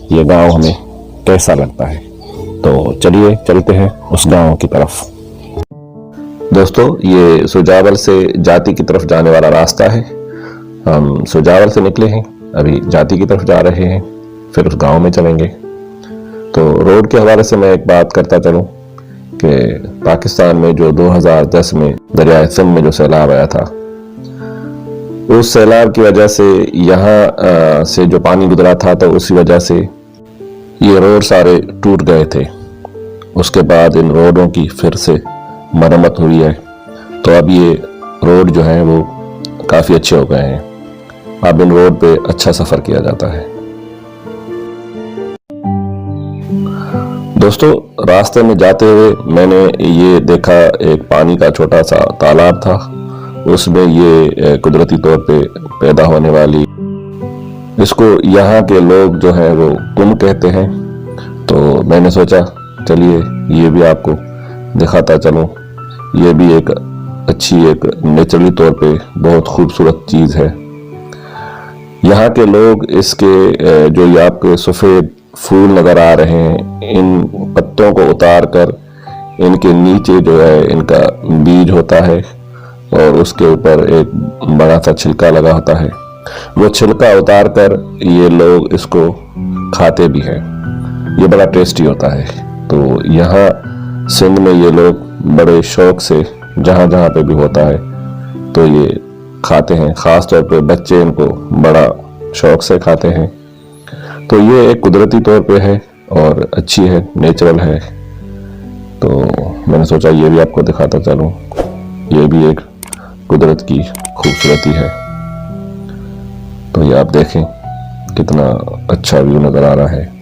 ये गांव हमें कैसा लगता है। तो चलिए चलते हैं उस गांव की तरफ। दोस्तों, ये सुजावल से जाति की तरफ जाने वाला रास्ता है। हम सुजावल से निकले हैं, अभी जाति की तरफ जा रहे हैं, फिर उस गांव में चलेंगे। तो रोड के हवाले से मैं एक बात करता चलूं कि पाकिस्तान में जो 2010 में दरियाए सिंध में जो सैलाब आया था, उस सैलाब की वजह से यहाँ से जो पानी गुजरा था, तो उसी वजह से ये रोड सारे टूट गए थे। उसके बाद इन रोडों की फिर से मरम्मत हुई है, तो अब ये रोड जो है वो काफ़ी अच्छे हो गए हैं। अब इन रोड पे अच्छा सफ़र किया जाता है। दोस्तों, रास्ते में जाते हुए मैंने ये देखा, एक पानी का छोटा सा तालाब था, उसमें ये कुदरती तौर पे पैदा होने वाली, इसको यहाँ के लोग जो है वो कुम कहते हैं। तो मैंने सोचा चलिए ये भी आपको दिखाता चलूँ। ये भी एक अच्छी, एक नेचुरली तौर पे बहुत खूबसूरत चीज़ है। यहाँ के लोग इसके जो ये आपके सफ़ेद फूल नज़र आ रहे हैं, इन पत्तों को उतार कर इनके नीचे जो है इनका बीज होता है और उसके ऊपर एक बड़ा सा छिलका लगा होता है। वो छिलका उतार कर ये लोग इसको खाते भी हैं। ये बड़ा टेस्टी होता है। तो यहाँ सिंध में ये लोग बड़े शौक से जहाँ जहाँ पे भी होता है तो ये खाते हैं। ख़ास तौर पे बच्चे इनको बड़ा शौक से खाते हैं। तो ये एक कुदरती तौर पे है और अच्छी है, नेचुरल है। तो मैंने सोचा ये भी आपको दिखाता चलूँ। ये भी एक कुदरत की खूबसूरती है। तो ये आप देखें कितना अच्छा व्यू नज़र आ रहा है।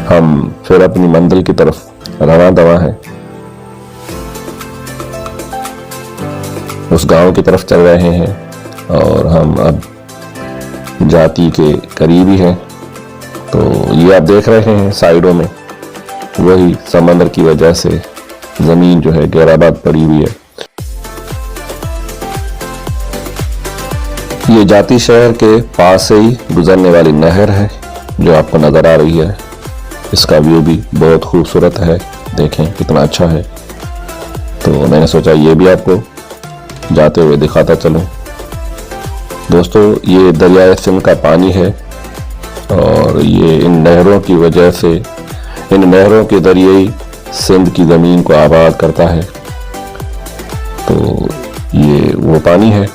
हम फिर अपनी मंजिल की तरफ रवाना दवा हैं। उस गांव की तरफ चल रहे हैं और हम अब जाति के करीब ही हैं। तो ये आप देख रहे हैं साइडों में वही समंदर की वजह से जमीन जो है गहराबाद पड़ी हुई है। ये जाति शहर के पास से ही गुजरने वाली नहर है जो आपको नजर आ रही है। इसका व्यू भी बहुत खूबसूरत है, देखें कितना अच्छा है। तो मैंने सोचा ये भी आपको जाते हुए दिखाता चलूं। दोस्तों, ये दरियाए सिंध का पानी है और ये इन नहरों की वजह से, इन नहरों के जरिए ही सिंध की ज़मीन को आबाद करता है। तो ये वो पानी है।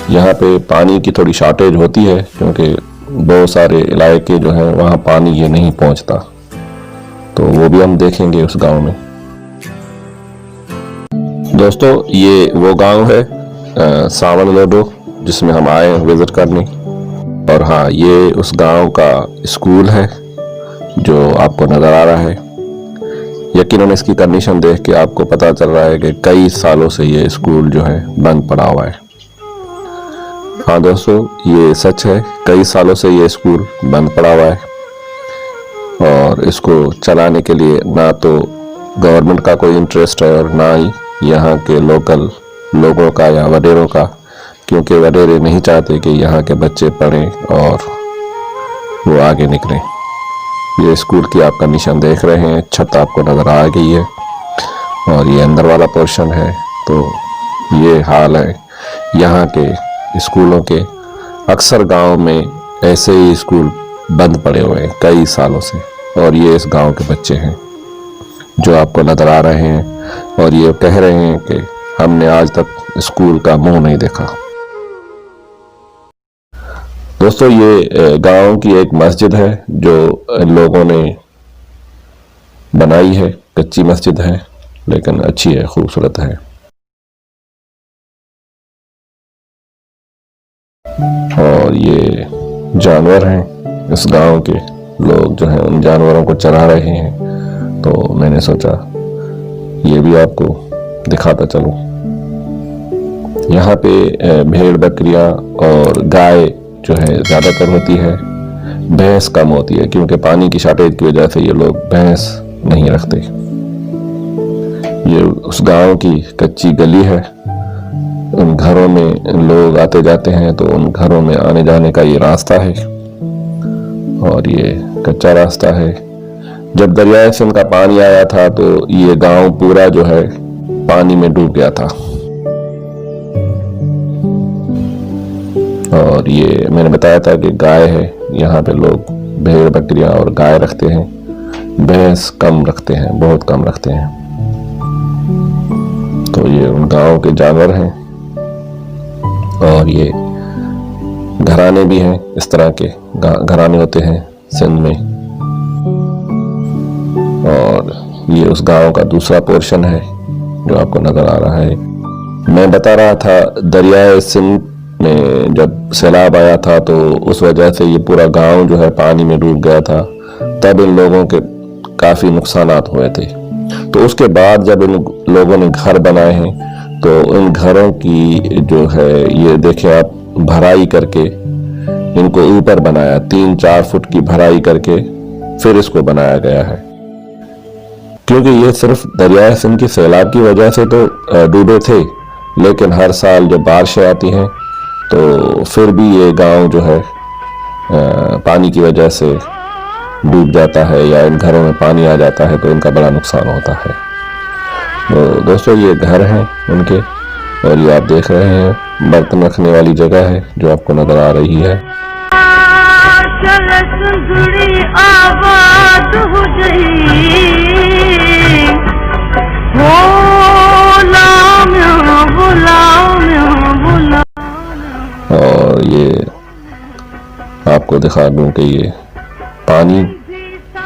यहाँ पे पानी की थोड़ी शॉर्टेज होती है क्योंकि बहुत सारे इलाके जो हैं वहाँ पानी ये नहीं पहुँचता। तो वो भी हम देखेंगे उस गांव में। दोस्तों, ये वो गांव है सावन लोडो जिसमें हम आए हैं विजिट करने। और हाँ, ये उस गांव का स्कूल है जो आपको नज़र आ रहा है। यकीनन इसकी कंडीशन देख के आपको पता चल रहा है कि कई सालों से ये स्कूल जो है बंद पड़ा हुआ है। हाँ दोस्तों, ये सच है, कई सालों से ये स्कूल बंद पड़ा हुआ है और इसको चलाने के लिए ना तो गवर्नमेंट का कोई इंटरेस्ट है और ना ही यहाँ के लोकल लोगों का या वडेरों का, क्योंकि वडेरे नहीं चाहते कि यहाँ के बच्चे पढ़ें और वो आगे निकलें। ये स्कूल की आप कंडीशन देख रहे हैं, छत आपको नज़र आ गई है और ये अंदर वाला पोर्शन है। तो ये हाल है यहाँ के स्कूलों के। अक्सर गांव में ऐसे ही स्कूल बंद पड़े हुए हैं कई सालों से और ये इस गांव के बच्चे हैं जो आपको नज़र आ रहे हैं और ये कह रहे हैं कि हमने आज तक स्कूल का मुंह नहीं देखा। दोस्तों, ये गांव की एक मस्जिद है जो लोगों ने बनाई है। कच्ची मस्जिद है लेकिन अच्छी है, खूबसूरत है। और ये जानवर हैं, इस गांव के लोग जो हैं उन जानवरों को चरा रहे हैं। तो मैंने सोचा ये भी आपको दिखाता चलूं। यहाँ पे भेड़ बकरियां और गाय जो है ज़्यादातर होती है, भैंस कम होती है क्योंकि पानी की शॉर्टेज की वजह से ये लोग भैंस नहीं रखते। ये उस गांव की कच्ची गली है। उन घरों में लोग आते जाते हैं तो उन घरों में आने जाने का ये रास्ता है और ये कच्चा रास्ता है। जब दरियाए सिंध का पानी आया था तो ये गांव पूरा जो है पानी में डूब गया था। और ये मैंने बताया था कि गाय है, यहाँ पे लोग भेड़ बकरियां और गाय रखते हैं, भैंस कम रखते हैं, बहुत कम रखते हैं। तो ये उन गांव के जानवर हैं और ये घराने भी हैं, इस तरह के घराने होते हैं सिंध में। और ये उस गांव का दूसरा पोर्शन है जो आपको नजर आ रहा है। मैं बता रहा था दरियाए सिंध में जब सैलाब आया था तो उस वजह से ये पूरा गांव जो है पानी में डूब गया था, तब इन लोगों के काफी नुकसानात हुए थे। तो उसके बाद जब इन लोगों ने घर बनाए हैं तो इन घरों की जो है ये देखें आप, भराई करके इनको ऊपर बनाया, 3-4 फुट की भराई करके फिर इसको बनाया गया है। क्योंकि ये सिर्फ दरियाए सिंध की सैलाब की वजह से तो डूबे थे, लेकिन हर साल जब बारिशें आती हैं तो फिर भी ये गांव जो है पानी की वजह से डूब जाता है या इन घरों में पानी आ जाता है तो इनका बड़ा नुकसान होता है। तो दोस्तों ये घर हैं उनके, और ये आप देख रहे हैं बर्तन रखने वाली जगह है जो आपको नजर आ रही है। और ये आपको दिखा दूं कि ये पानी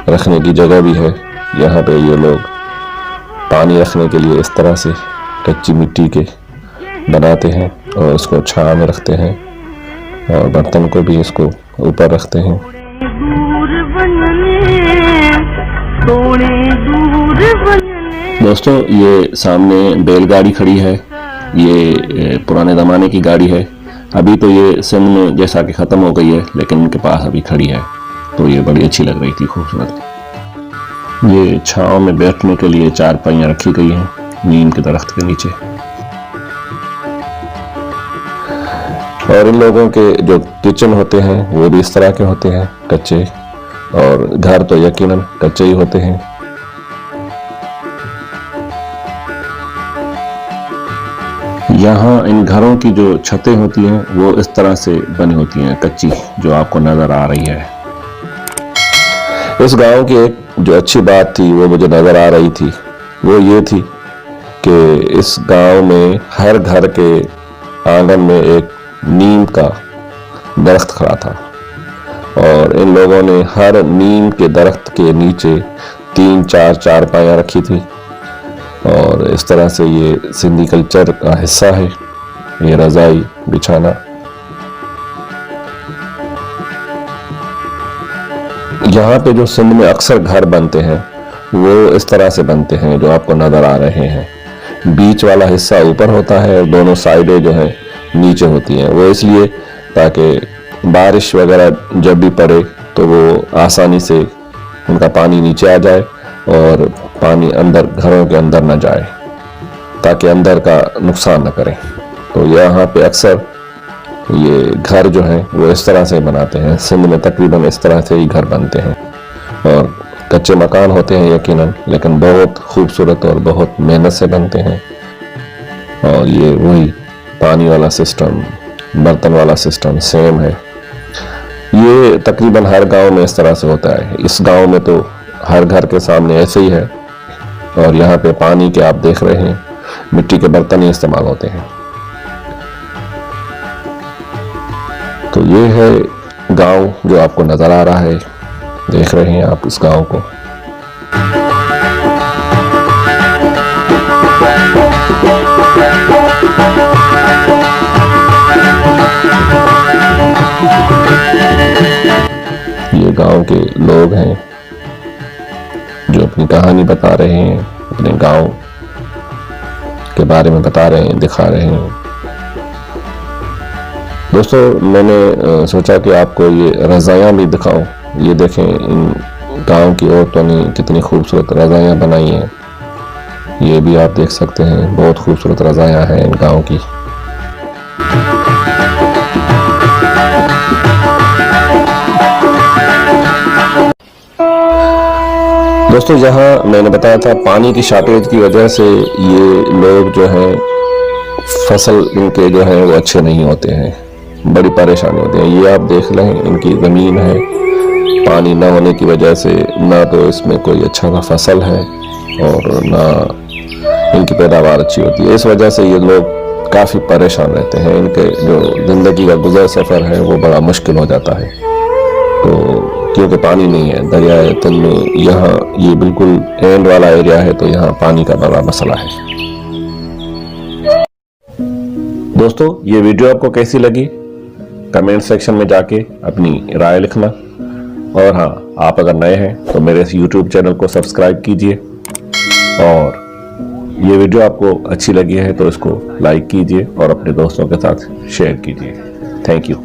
रखने की जगह भी है। यहाँ पे ये लोग पानी रखने के लिए इस तरह से कच्ची मिट्टी के बनाते हैं और इसको छांव में रखते हैं और बर्तन को भी इसको ऊपर रखते हैं। दोस्तों ये सामने बैलगाड़ी खड़ी है, ये पुराने ज़माने की गाड़ी है। अभी तो ये सिंध में जैसा कि ख़त्म हो गई है, लेकिन उनके पास अभी खड़ी है तो ये बड़ी अच्छी लग रही थी, खूबसूरत। ये छांव में बैठने के लिए चारपाइयाँ रखी गई हैं नीम के दरख्त के नीचे। और इन लोगों के जो किचन होते हैं वो भी इस तरह के होते हैं, कच्चे, और घर तो यकीनन कच्चे ही होते हैं। यहाँ इन घरों की जो छतें होती हैं वो इस तरह से बनी होती हैं, कच्ची, जो आपको नजर आ रही है। इस गांव की एक जो अच्छी बात थी वो मुझे नजर आ रही थी, वो ये थी कि इस गांव में हर घर के आंगन में एक नीम का दरख्त खड़ा था और इन लोगों ने हर नीम के दरख्त के नीचे 3-4 चारपाइयाँ रखी थी। और इस तरह से ये सिंधी कल्चर का हिस्सा है, ये रजाई बिछाना। यहाँ पे जो सिंध में अक्सर घर बनते हैं वो इस तरह से बनते हैं जो आपको नजर आ रहे हैं। बीच वाला हिस्सा ऊपर होता है और दोनों साइडें जो हैं नीचे होती हैं। वो इसलिए ताकि बारिश वगैरह जब भी पड़े तो वो आसानी से उनका पानी नीचे आ जाए और पानी अंदर घरों के अंदर न जाए, ताकि अंदर का नुकसान न करें। तो यहाँ पे अक्सर ये घर जो है वो इस तरह से बनाते हैं। सिंध में तकरीबन इस तरह से ही घर बनते हैं और कच्चे मकान होते हैं यकीनन, लेकिन बहुत खूबसूरत और बहुत मेहनत से बनते हैं। और ये वही पानी वाला सिस्टम, बर्तन वाला सिस्टम सेम है। ये तकरीबन हर गांव में इस तरह से होता है। इस गांव में तो हर घर के सामने ऐसे ही है और यहाँ पे पानी के आप देख रहे हैं मिट्टी के बर्तन ही इस्तेमाल होते हैं। तो ये है गांव जो आपको नजर आ रहा है, देख रहे हैं आप इस गांव को। ये गांव के लोग हैं जो अपनी कहानी बता रहे हैं, अपने गांव के बारे में बता रहे हैं, दिखा रहे हैं। दोस्तों मैंने सोचा कि आपको ये रज़ायाँ भी दिखाऊं। ये देखें इन गांव की औरतों ने कितनी खूबसूरत रज़ायाँ बनाई हैं ये भी आप देख सकते हैं, बहुत खूबसूरत रज़ायाँ हैं इन गाँव की। दोस्तों, यहाँ मैंने बताया था पानी की शॉर्टेज की वजह से ये लोग जो हैं फसल इनके जो है वो अच्छे नहीं होते हैं, बड़ी परेशानी होती है। ये आप देख लें, इनकी ज़मीन है, पानी ना होने की वजह से ना तो इसमें कोई अच्छा सा फसल है और ना इनकी पैदावार अच्छी होती है। इस वजह से ये लोग काफ़ी परेशान रहते हैं। इनके जो ज़िंदगी का गुजर सफ़र है वो बड़ा मुश्किल हो जाता है, तो क्योंकि पानी नहीं है। दरियाए तिल में यहाँ ये बिल्कुल एंड वाला एरिया है, तो यहाँ पानी का बड़ा मसला है। दोस्तों, ये वीडियो आपको कैसी लगी कमेंट सेक्शन में जाके अपनी राय लिखना। और हाँ, आप अगर नए हैं तो मेरे इस YouTube चैनल को सब्सक्राइब कीजिए, और ये वीडियो आपको अच्छी लगी है तो इसको लाइक कीजिए और अपने दोस्तों के साथ शेयर कीजिए। Thank you.